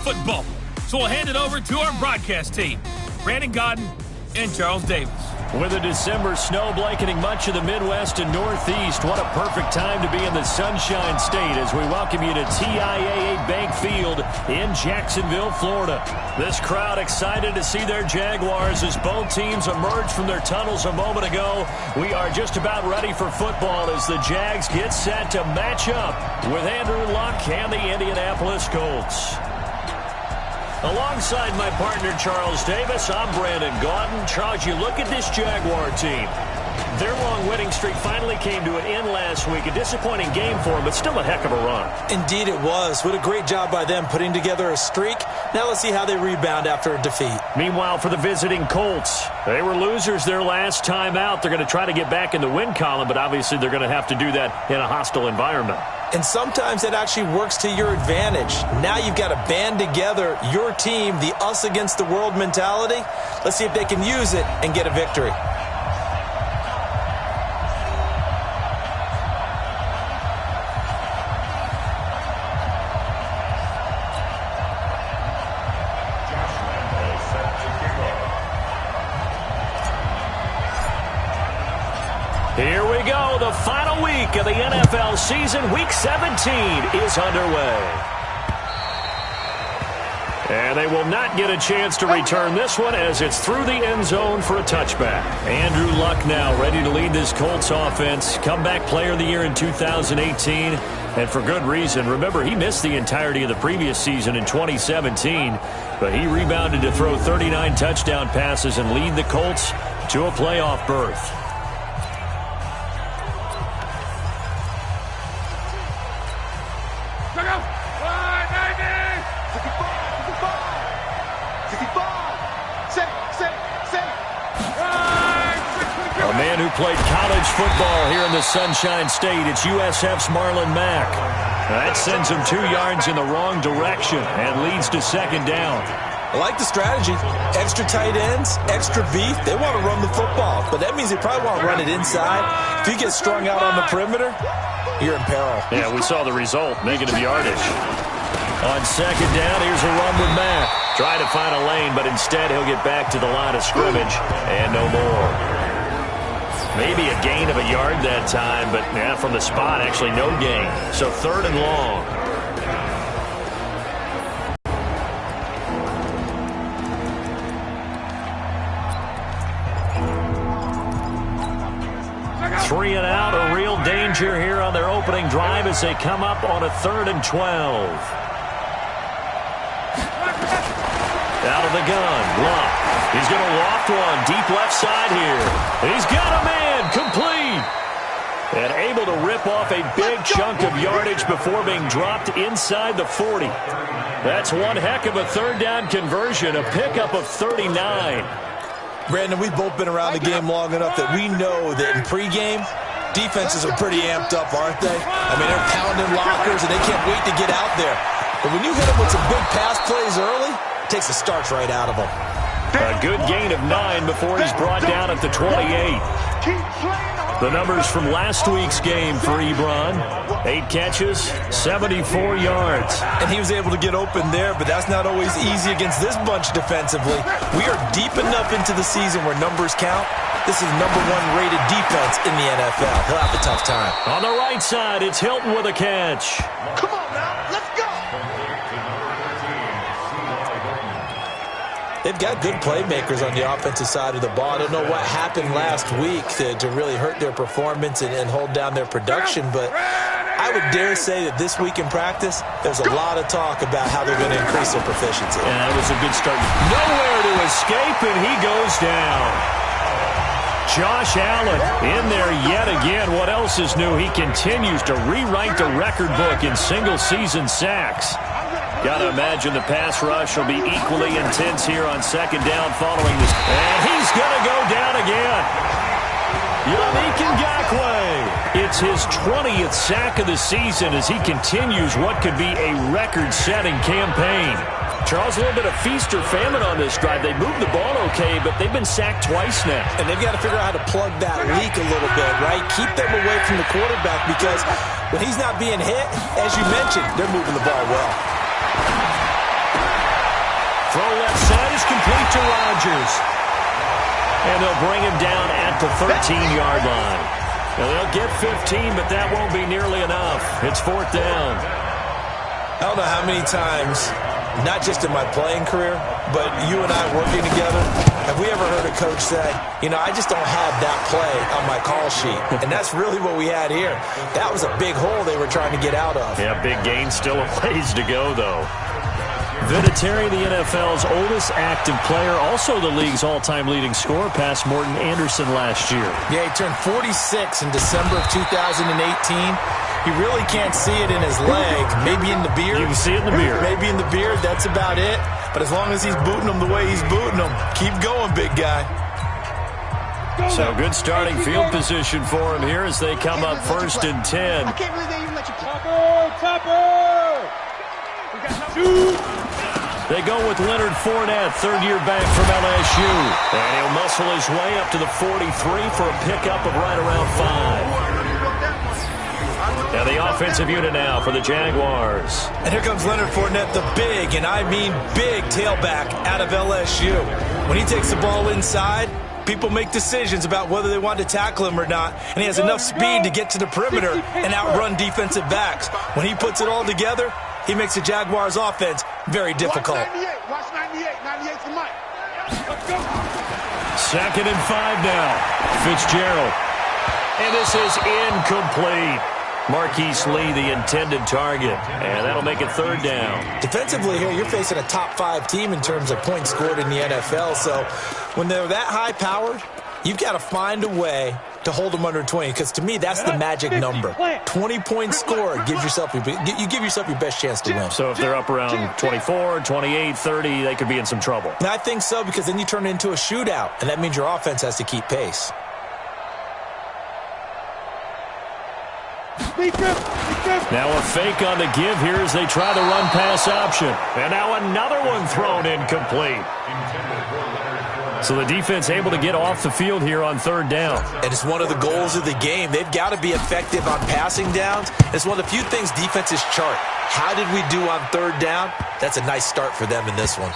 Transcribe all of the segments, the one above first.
football. So we'll hand it over to our broadcast team, Brandon Godden and Charles Davis. With a December snow blanketing much of the Midwest and Northeast, what a perfect time to be in the Sunshine State as we welcome you to TIAA Bank Field in Jacksonville, Florida. This crowd excited to see their Jaguars as both teams emerged from their tunnels a moment ago. We are just about ready for football as the Jags get set to match up with Andrew Luck and the Indianapolis Colts. Alongside my partner, Charles Davis, I'm Brandon Godden. Charles, you look at this Jaguar team. Their long winning streak finally came to an end last week. A disappointing game for them, but still a heck of a run. Indeed it was. What a great job by them putting together a streak. Now let's see how they rebound after a defeat. Meanwhile, for the visiting Colts, they were losers their last time out. They're going to try to get back in the win column, but obviously they're going to have to do that in a hostile environment. And sometimes that actually works to your advantage. Now you've got to band together your team, the us against the world mentality. Let's see if they can use it and get a victory. Here we go. The final week of the NFL season. Week 17 is underway. And they will not get a chance to return this one as it's through the end zone for a touchback. Andrew Luck now ready to lead this Colts offense. Comeback player of the year in 2018. And for good reason. Remember, he missed the entirety of the previous season in 2017. But he rebounded to throw 39 touchdown passes and lead the Colts to a playoff berth. A man who played college football here in the Sunshine State. It's USF's Marlon Mack. That sends him 2 yards in the wrong direction and leads to second down. I like the strategy. Extra tight ends, extra beef. They want to run the football, but that means they probably want to run it inside. If you get strung out on the perimeter, you're in peril. Yeah, we saw the result, negative yardage. On second down, here's a run with Mack. Try to find a lane, but instead he'll get back to the line of scrimmage and no more. Maybe a gain of a yard that time, but yeah, from the spot, actually no gain. So third and long. Three and out, a real danger here on their opening drive as they come up on a 3rd and 12. Out of the gun, Luck. He's going to loft one deep left side here. He's got a man, complete. And able to rip off a big chunk of yardage before being dropped inside the 40. That's one heck of a third down conversion, a pickup of 39. Brandon, we've both been around the game long enough that we know that in pregame, defenses are pretty amped up, aren't they? I mean, they're pounding lockers, and they can't wait to get out there. But when you hit them with some big pass plays early, it takes the starch right out of them. A good gain of 9 before he's brought down at the 28. The numbers from last week's game for Ebron. 8 catches, 74 yards. And he was able to get open there, but that's not always easy against this bunch defensively. We are deep enough into the season where numbers count. This is number 1 rated defense in the NFL. He'll have a tough time. On the right side, it's Hilton with a catch. Come on now, let's go. They've got good playmakers on the offensive side of the ball. I don't know what happened last week to really hurt their performance and hold down their production, but I would dare say that this week in practice, there's a lot of talk about how they're going to increase their proficiency. Yeah, that was a good start. Nowhere to escape, and he goes down. Josh Allen in there yet again. What else is new? He continues to rewrite the record book in single-season sacks. Got to imagine the pass rush will be equally intense here on second down following this. And he's going to go down again. Yannick Ngakoue. It's his 20th sack of the season as he continues what could be a record-setting campaign. Charles, a little bit of feast or famine on this drive. They moved the ball okay, but they've been sacked twice now. And they've got to figure out how to plug that leak a little bit, right? Keep them away from the quarterback because when he's not being hit, as you mentioned, they're moving the ball well. Throw left side is complete to Rodgers. And they'll bring him down at the 13-yard line. Now, they'll get 15, but that won't be nearly enough. It's 4th down. I don't know how many times, not just in my playing career, but you and I working together, have we ever heard a coach say, I just don't have that play on my call sheet. And that's really what we had here. That was a big hole they were trying to get out of. Yeah, big gain, still a ways to go, though. Vinatieri, the NFL's oldest active player, also the league's all-time leading scorer, past Morton Anderson last year. Yeah, he turned 46 in December of 2018. He really can't see it in his leg. Maybe in the beard. You can see it in the beard. Maybe in the beard. That's about it. But as long as he's booting them the way he's booting them, keep going, big guy. So good starting field position for him here as they come up 1st and 10. I can't believe they even let you Topper! We got two. They go with Leonard Fournette, third-year back from LSU. And he'll muscle his way up to the 43 for a pickup of right around 5. Now the offensive unit now for the Jaguars. And here comes Leonard Fournette, the big, and I mean big, tailback out of LSU. When he takes the ball inside, people make decisions about whether they want to tackle him or not, and he has enough speed to get to the perimeter and outrun defensive backs. When he puts it all together, he makes the Jaguars' offense very difficult. Watch 98. 98's the mic. Let's go. 2nd and 5 now. Fitzgerald. And this is incomplete. Marquise Lee, the intended target. And that'll make it 3rd down. Defensively here, you're facing a top 5 team in terms of points scored in the NFL. So when they're that high-powered, you've got to find a way to hold them under 20, because to me, that's the magic number. 20 points scored gives yourself you give yourself your best chance to win. So if they're up around 24, 28, 30, they could be in some trouble. And I think so, because then you turn it into a shootout, and that means your offense has to keep pace. Now a fake on the give here as they try the run-pass option. And now another one thrown incomplete. So the defense able to get off the field here on 3rd down. And it's one of the goals of the game. They've got to be effective on passing downs. It's one of the few things defenses chart. How did we do on 3rd down? That's a nice start for them in this one.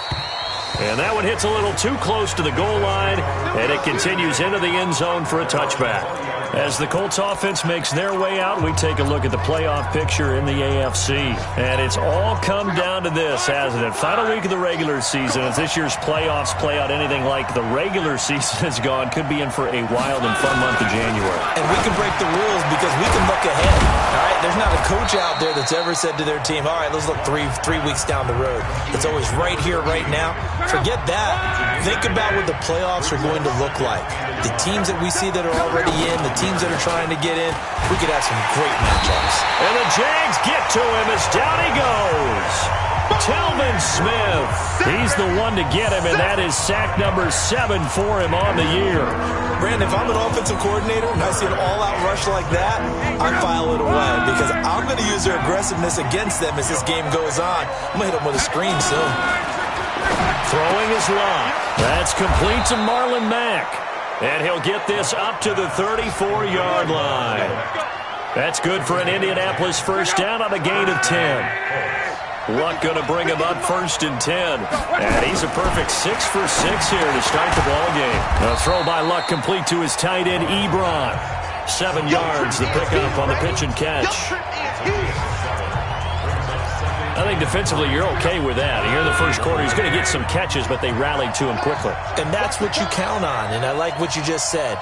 And that one hits a little too close to the goal line, and it continues into the end zone for a touchback. As the Colts offense makes their way out, we take a look at the playoff picture in the AFC. And it's all come down to this, hasn't it? Final week of the regular season. As this year's playoffs play out anything like the regular season has gone, could be in for a wild and fun month of January. And we can break the rules because we can look ahead. All right, there's not a coach out there that's ever said to their team, all right, let's look three weeks down the road. It's always right here, right now. Forget that. Think about what the playoffs are going to look like. The teams that we see that are already in, the teams that are trying to get in, we could have some great matchups. And the Jags get to him as down he goes. Telvin Smith. He's the one to get him, and that is sack number 7 for him on the year. Brandon, if I'm an offensive coordinator and I see an all-out rush like that, I'm filing it away because I'm going to use their aggressiveness against them as this game goes on. I'm going to hit them with a screen soon. Throwing his lob. That's complete to Marlon Mack. And he'll get this up to the 34-yard line. That's good for an Indianapolis first down on a gain of 10. Luck going to bring him up 1st and 10. And he's a perfect 6 for 6 here to start the ball game. A throw by Luck complete to his tight end, Ebron. 7 yards, the pickup on the pitch and catch. I think defensively you're okay with that. Here in the first quarter, he's going to get some catches, but they rallied to him quickly. And that's what you count on, and I like what you just said.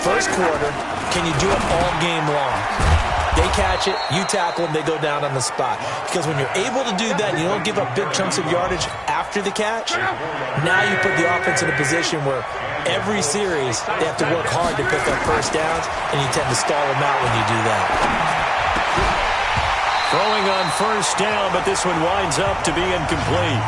First quarter, can you do it all game long? They catch it, you tackle them, they go down on the spot. Because when you're able to do that, and you don't give up big chunks of yardage after the catch, now you put the offense in a position where every series they have to work hard to pick up first downs, and you tend to stall them out when you do that. Throwing on first down, but this one winds up to be incomplete.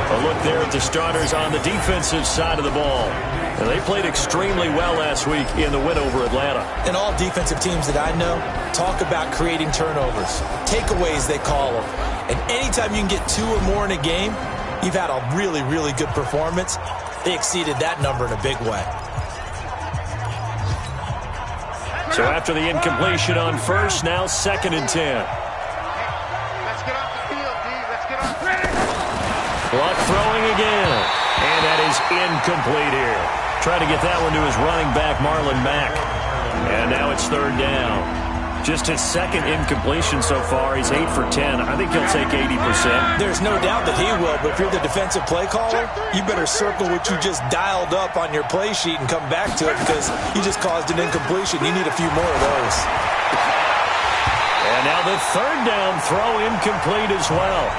A look there at the starters on the defensive side of the ball. And they played extremely well last week in the win over Atlanta. And all defensive teams that I know talk about creating turnovers. Takeaways, they call them. And anytime you can get 2 or more in a game, you've had a really, really good performance. They exceeded that number in a big way. So after the incompletion on first, now 2nd and 10. Let's get off the field, D. Let's get off. Luck throwing again. And that is incomplete here. Trying to get that one to his running back, Marlon Mack. And now it's third down. Just his second incompletion so far. He's 8 for 10. I think he'll take 80%. There's no doubt that he will, but if you're the defensive play caller, you better circle what you just dialed up on your play sheet and come back to it because you just caused an incompletion. You need a few more of those. And now the third down throw incomplete as well.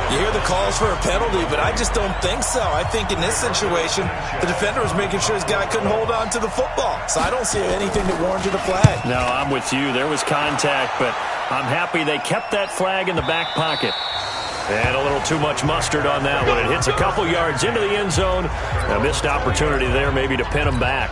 You hear the calls for a penalty, but I just don't think so. I think in this situation, the defender was making sure his guy couldn't hold on to the football. So I don't see anything that warranted a flag. No, I'm with you. There was contact, but I'm happy they kept that flag in the back pocket. And a little too much mustard on that one. It hits a couple yards into the end zone. A missed opportunity there maybe to pin him back.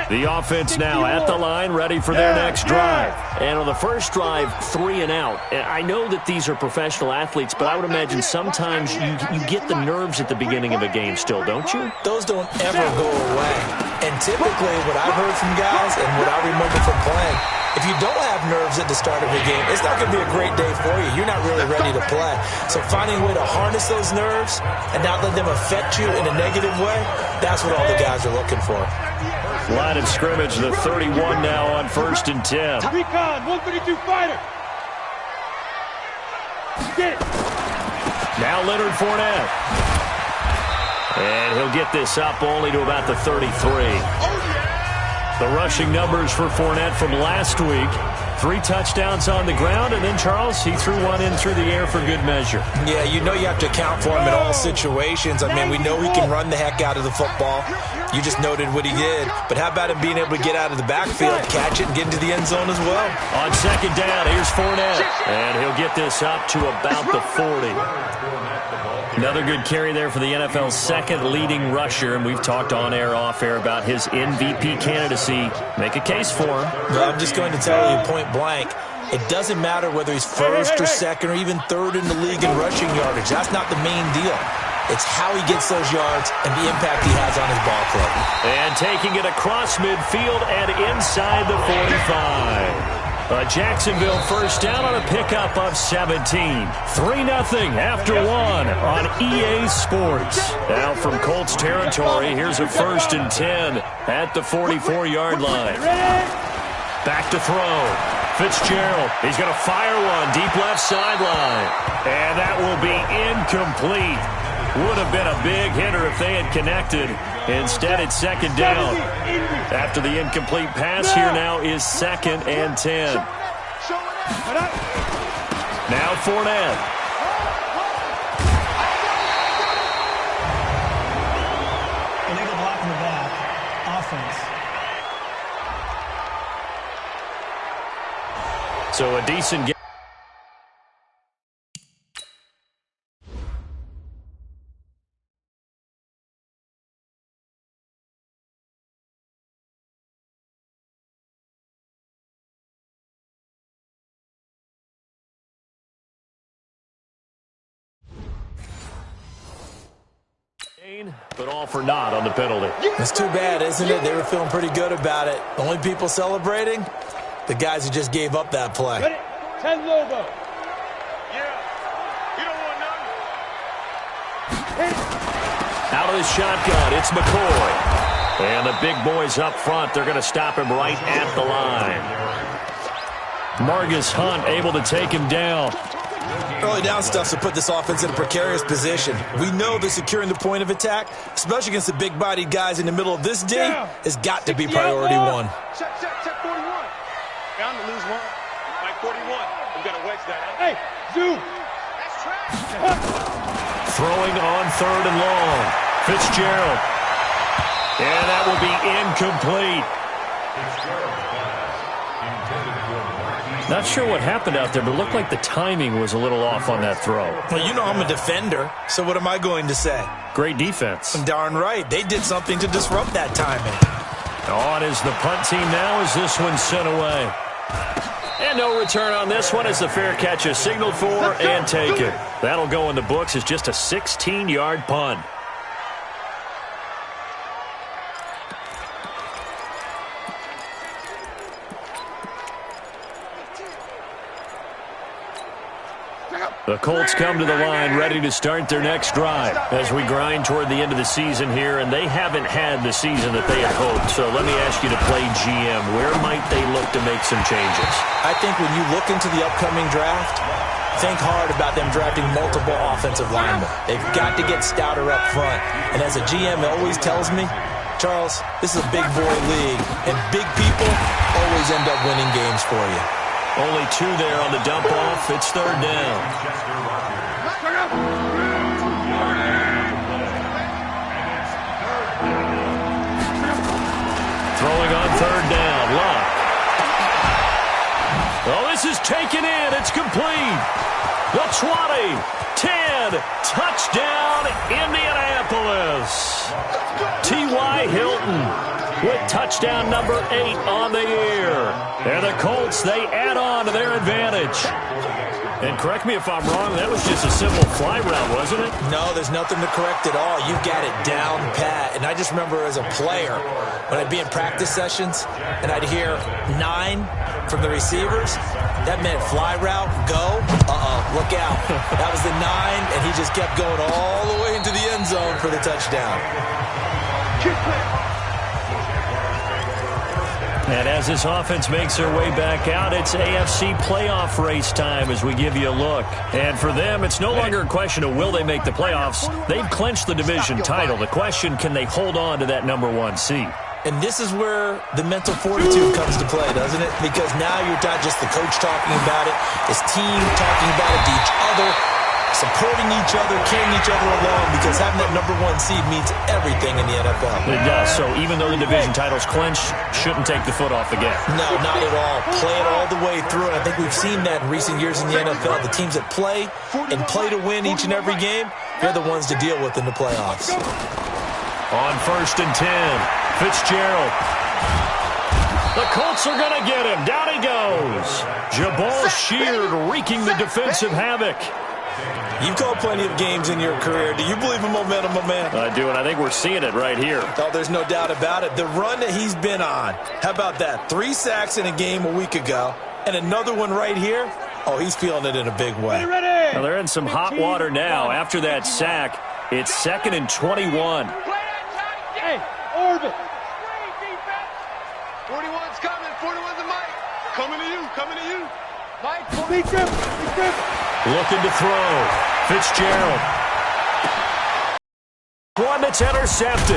The offense now at the line, ready for their next drive. And on the first drive, 3 and out. I know that these are professional athletes, but I would imagine sometimes you get the nerves at the beginning of a game still, don't you? Those don't ever go away. And typically what I've heard from guys and what I remember from playing, if you don't have nerves at the start of a game, it's not going to be a great day for you. You're not really ready to play. So finding a way to harness those nerves and not let them affect you in a negative way, that's what all the guys are looking for. Line of scrimmage, the 31 now on 1st and 10. Recon, 132 fighter. Get it. Now Leonard Fournette. And he'll get this up only to about the 33. The rushing numbers for Fournette from last week. 3 touchdowns on the ground, and then, Charles, he threw one in through the air for good measure. Yeah, you know you have to account for him in all situations. I mean, we know he can run the heck out of the football. You just noted what he did. But how about him being able to get out of the backfield, catch it, and get into the end zone as well? On second down, here's Fournette. And he'll get this up to about the 40. Another good carry there for the NFL's second leading rusher, and we've talked on air, off air about his MVP candidacy. Make a case for him. Well, I'm just going to tell you point blank, it doesn't matter whether he's first or second or even third in the league in rushing yardage. That's not the main deal. It's how he gets those yards and the impact he has on his ball club. And taking it across midfield and inside the 45. A Jacksonville first down on a pickup of 17. 3-0 after 1 on EA Sports. Now from Colts territory, here's a 1st and 10 at the 44-yard line. Back to throw. Fitzgerald, he's going to fire one deep left sideline. And that will be incomplete. Would have been a big hitter if they had connected. Instead, it's second down. After the incomplete pass, here now is 2nd and 10. Now Fournette. Illegal block in the back. Offense. So a decent game. But all for naught on the penalty. It's too bad, isn't it? They were feeling pretty good about it. The only people celebrating, the guys who just gave up that play. Ready? 10 logo. Yeah. You don't want none. Out of the shotgun, it's McCoy. And the big boys up front, they're going to stop him right at the line. Margus Hunt able to take him down. Early down stuff to put this offense in a precarious position. We know that securing the point of attack, especially against the big-bodied guys in the middle of this D, has got to be priority 1. Check 41. Bound to lose one. Like 41. We've got to wedge that. Hey, zoom. That's trash. Throwing on 3rd and long. Fitzgerald. And that will be incomplete. Not sure what happened out there, but it looked like the timing was a little off on that throw. Well, you know I'm a defender, so what am I going to say? Great defense. Darn right. They did something to disrupt that timing. On is the punt team now as this one's sent away. And no return on this one as the fair catch is signaled for and taken. That'll go in the books as just a 16-yard punt. Pick up. The Colts come to the line ready to start their next drive as we grind toward the end of the season here, and they haven't had the season that they had hoped. So let me ask you to play GM. Where might they look to make some changes? I think when you look into the upcoming draft, think hard about them drafting multiple offensive linemen. They've got to get stouter up front. And as a GM always tells me, Charles, this is a big boy league, and big people always end up winning games for you. Only 2 there on the dump-off. It's third down. Throwing on third down. Luck. Oh, this is taken in. It's complete. The 20, 10, touchdown, Indianapolis. T.Y. Hilton with touchdown number 8 on the year. And the Colts, they add on to their advantage. And correct me if I'm wrong, that was just a simple fly route, wasn't it? No, there's nothing to correct at all. You got it down pat. And I just remember as a player, when I'd be in practice sessions, and I'd hear 9 from the receivers, that meant fly route, go. Look out. That was the 9, and he just kept going all the way into the end zone for the touchdown. And as this offense makes their way back out, it's AFC playoff race time as we give you a look. And for them, it's no longer a question of will they make the playoffs. They've clinched the division title. The question, can they hold on to that number 1 seed? And this is where the mental fortitude comes to play, doesn't it? Because now you're not just the coach talking about it, it's team talking about it to each other, supporting each other, carrying each other along, because having that number 1 seed means everything in the NFL. It does. So even though the division title's clinched, shouldn't take the foot off the gas. No, not at all. Play it all the way through, and I think we've seen that in recent years in the NFL. The teams that play and play to win each and every game, they're the ones to deal with in the playoffs. On 1st and 10, Fitzgerald. The Colts are going to get him. Down he goes. Jabal Sheard wreaking the defensive havoc. You've called plenty of games in your career. Do you believe in momentum, my man? I do, and I think we're seeing it right here. Oh, there's no doubt about it. The run that he's been on. How about that? 3 sacks in a game a week ago, and another one right here. Oh, he's feeling it in a big way. Well, they're in some hot water now. After that sack, it's 2nd and 21. Hey, orbit. 41's coming. 41's the mic. Coming to you. Coming to you. Mike. Big grip. Big grip. Looking to throw. Fitzgerald. One that's intercepted.